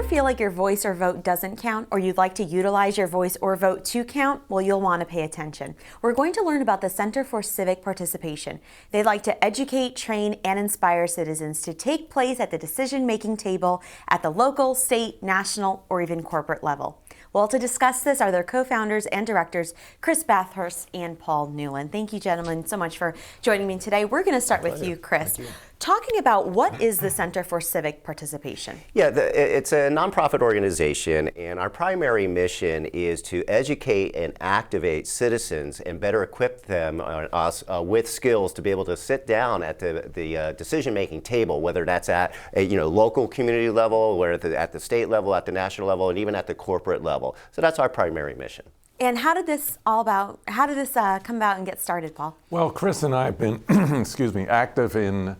feel like your voice or vote doesn't count, or you'd like to utilize your voice or vote to count? Well, you'll want to pay attention. We're going to learn about the Center for Civic Participation. They'd like to educate, train, and inspire citizens to take place at the decision-making table at the local, state, national, or even corporate level. Well, to discuss this are their co-founders and directors, Chris Bathurst and Paul Newlin. Thank you, gentlemen, so much for joining me today. We're going to start with you, Chris. Talking about what is the Center for Civic Participation? Yeah, it's a nonprofit organization, and our primary mission is to educate and activate citizens and better equip them with skills to be able to sit down at the decision-making table, whether that's at a local community level, whether at the state level, at the national level, and even at the corporate level. So that's our primary mission. And how did this come about and get started, Paul? Well, Chris and I have been, active in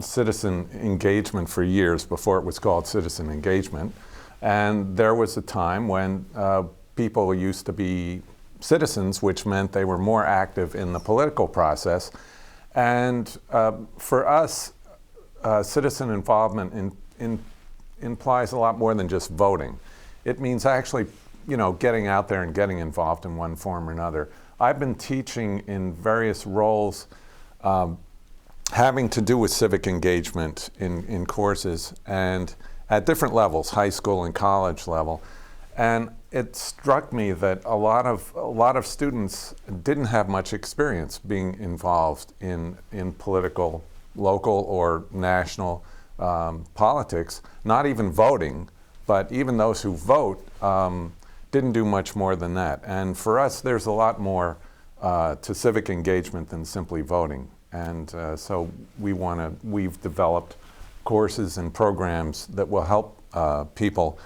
citizen engagement for years before it was called citizen engagement. And there was a time when people used to be citizens, which meant they were more active in the political process. And for us, citizen involvement implies a lot more than just voting. It means actually, getting out there and getting involved in one form or another. I've been teaching in various roles having to do with civic engagement in courses and at different levels, high school and college level. And it struck me that a lot of students didn't have much experience being involved in political, local or national politics, not even voting, but even those who vote didn't do much more than that. And for us, there's a lot more to civic engagement than simply voting. And so we've developed courses and programs that will help people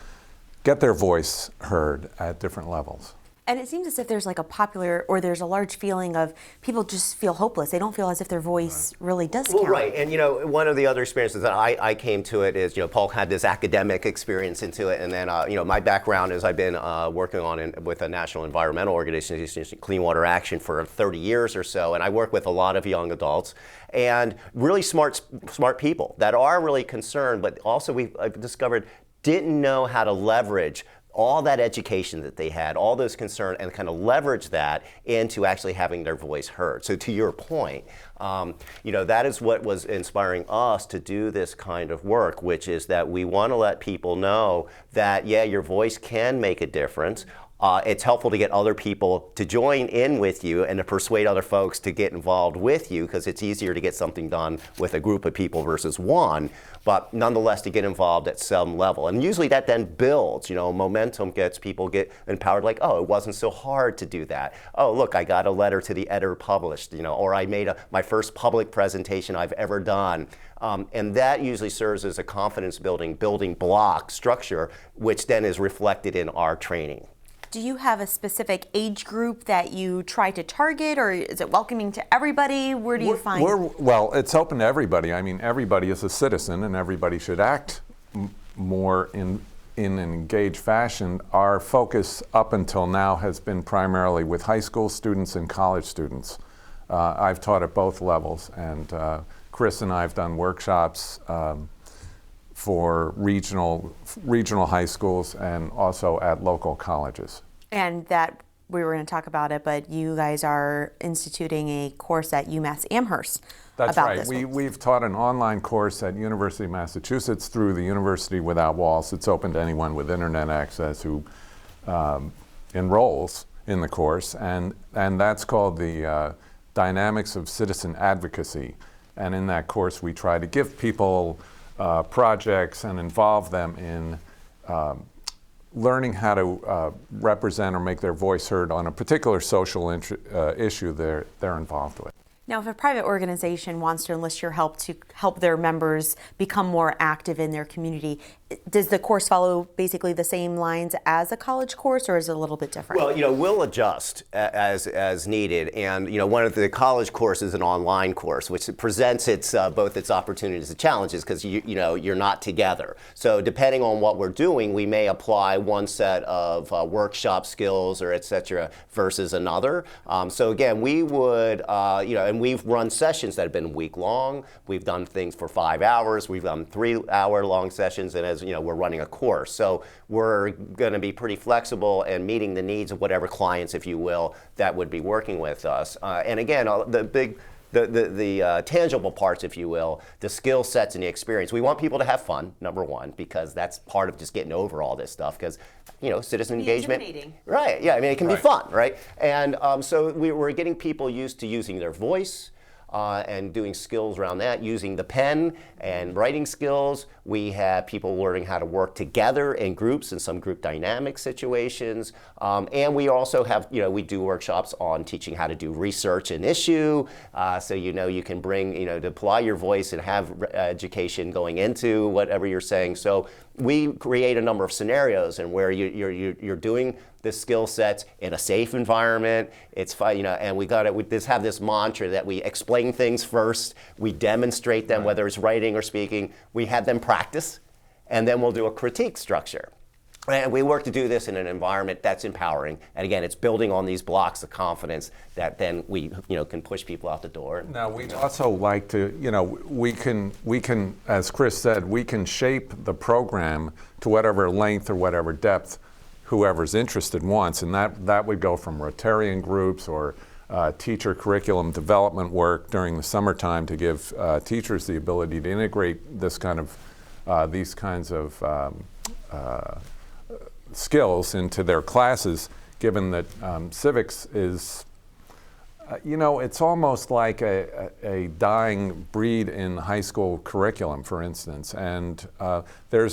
get their voice heard at different levels. And it seems as if there's there's a large feeling of people just feel hopeless. They don't feel as if their voice really does count. Well, right, and one of the other experiences that I came to it is, Paul had this academic experience into it, and then, my background is I've been working with a national environmental organization, Clean Water Action, for 30 years or so, and I work with a lot of young adults and really smart people that are really concerned, but also I've discovered didn't know how to leverage all that education that they had, all those concerns, and kind of leverage that into actually having their voice heard. So to your point, that is what was inspiring us to do this kind of work, which is that we want to let people know that, yeah, your voice can make a difference. It's helpful to get other people to join in with you and to persuade other folks to get involved with you, because it's easier to get something done with a group of people versus one, but nonetheless to get involved at some level. And usually that then builds, momentum people get empowered, like, oh, it wasn't so hard to do that. Oh, look, I got a letter to the editor published, or I made my first public presentation I've ever done. And that usually serves as a confidence building block structure, which then is reflected in our training. Do you have a specific age group that you try to target, or is it welcoming to everybody? Where do you find? Well, it's open to everybody. I mean, everybody is a citizen, and everybody should act more in an engaged fashion. Our focus up until now has been primarily with high school students and college students. I've taught at both levels, and Chris and I have done workshops for regional high schools and also at local colleges. And that we were going to talk about it, but you guys are instituting a course at UMass Amherst. That's about right. This We've taught an online course at University of Massachusetts through the University Without Walls. It's open to anyone with internet access who enrolls in the course, and that's called the Dynamics of Citizen Advocacy. And in that course, we try to give people projects and involve them in learning how to represent or make their voice heard on a particular social issue they're involved with. Now, if a private organization wants to enlist your help to help their members become more active in their community, does the course follow basically the same lines as a college course, or is it a little bit different? Well, we'll adjust as needed. And, one of the college courses is an online course, which presents both its opportunities and challenges, because, you're not together. So depending on what we're doing, we may apply one set of workshop skills or et cetera versus another. So again, we would, and and we've run sessions that have been week long. We've done things for 5 hours. We've done 3-hour long sessions, and as you know, we're running a course. So we're going to be pretty flexible and meeting the needs of whatever clients, if you will, that would be working with us. And again, the tangible parts, if you will, the skill sets and the experience. We want people to have fun, number one, because that's part of just getting over all this stuff. Because, you know, citizen engagement, right? Yeah, I mean, it can be fun, right? And so we're getting people used to using their voice. And doing skills around that, using the pen and writing skills. We have people learning how to work together in groups in some group dynamic situations. And we also have, you know, we do workshops on teaching how to do research and issue. So, you know, you can bring, you know, to apply your voice and have education going into whatever you're saying. So we create a number of scenarios and where you're doing the skill sets in a safe environment. It's fun, you know, and we just have this mantra that we explain things first, we demonstrate them, whether it's writing or speaking, we have them practice, and then we'll do a critique structure. And we work to do this in an environment that's empowering. And again, it's building on these blocks of confidence that then we, you know, can push people out the door. Now, we'd also like to, you know, we can, as Chris said, we can shape the program to whatever length or whatever depth whoever's interested wants, and that would go from Rotarian groups or teacher curriculum development work during the summertime to give teachers the ability to integrate this kind of these kinds of skills into their classes, given that civics is, you know, it's almost like a dying breed in high school curriculum, for instance. And there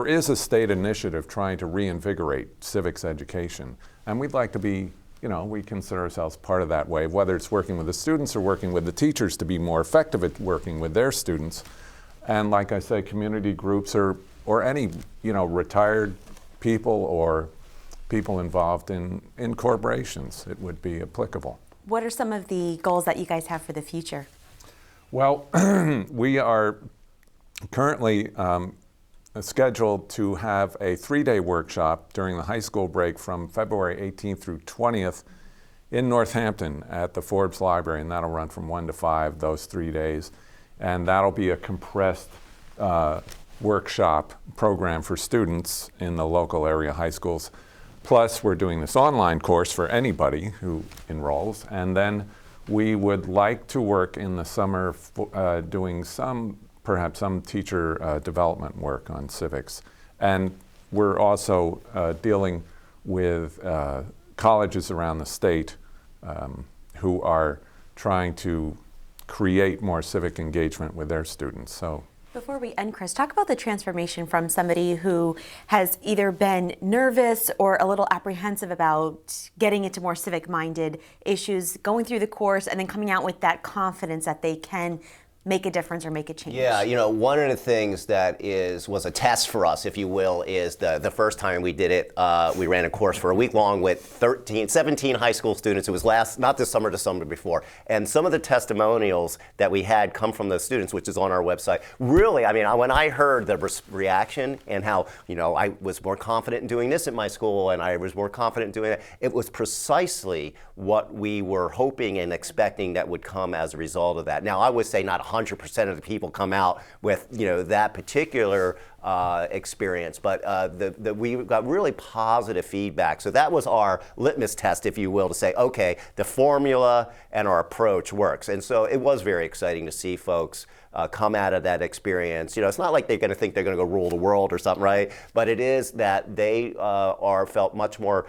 is a state initiative trying to reinvigorate civics education. And we'd like to be, you know, we consider ourselves part of that wave, whether it's working with the students or working with the teachers to be more effective at working with their students. And like I say, community groups or any, you know, retired people or people involved in corporations, it would be applicable. What are some of the goals that you guys have for the future? Well, we are currently scheduled to have a 3-day workshop during the high school break from February 18th through 20th in Northampton at the Forbes Library, and that'll run from 1 to 5 those 3 days. And that'll be a compressed workshop program for students in the local area high schools. Plus, we're doing this online course for anybody who enrolls. And then we would like to work in the summer doing perhaps some teacher development work on civics. And we're also dealing with colleges around the state who are trying to create more civic engagement with their students. So. Before we end, Chris, talk about the transformation from somebody who has either been nervous or a little apprehensive about getting into more civic-minded issues, going through the course, and then coming out with that confidence that they can make a difference or make a change. Yeah, you know, one of the things that was a test for us, if you will, is the first time we did it, we ran a course for a week long with 17 high school students. It was not this summer, the summer before. And some of the testimonials that we had come from the students, which is on our website, really, I mean, when I heard the reaction and how, you know, I was more confident in doing this at my school and I was more confident in doing that, it was precisely what we were hoping and expecting that would come as a result of that. Now, I would say not 100% of the people come out with, you know, that particular experience, but we got really positive feedback. So that was our litmus test, if you will, to say, okay, the formula and our approach works. And so it was very exciting to see folks come out of that experience. You know, it's not like they're going to think they're going to go rule the world or something, right? But it is that they felt much more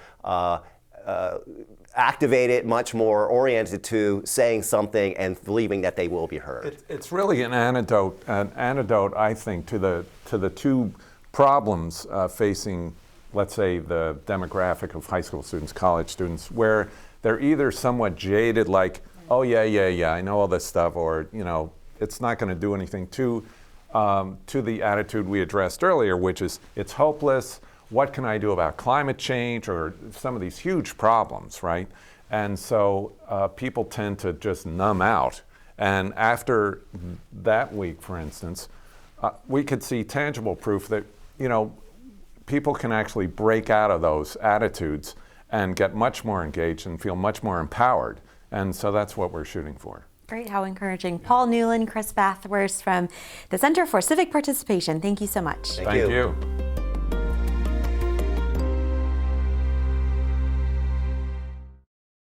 activated, much more oriented to saying something and believing that they will be heard. It's really an antidote, I think, to the two problems facing, let's say, the demographic of high school students, college students, where they're either somewhat jaded, like, oh yeah, I know all this stuff, or, you know, it's not going to do anything, to the attitude we addressed earlier, which is it's hopeless. What can I do about climate change or some of these huge problems, right? And so people tend to just numb out. And after that week, for instance, we could see tangible proof that, you know, people can actually break out of those attitudes and get much more engaged and feel much more empowered. And so that's what we're shooting for. Great, how encouraging. Paul Newlin, Chris Bathurst from the Center for Civic Participation. Thank you so much. Thank Thank you. you.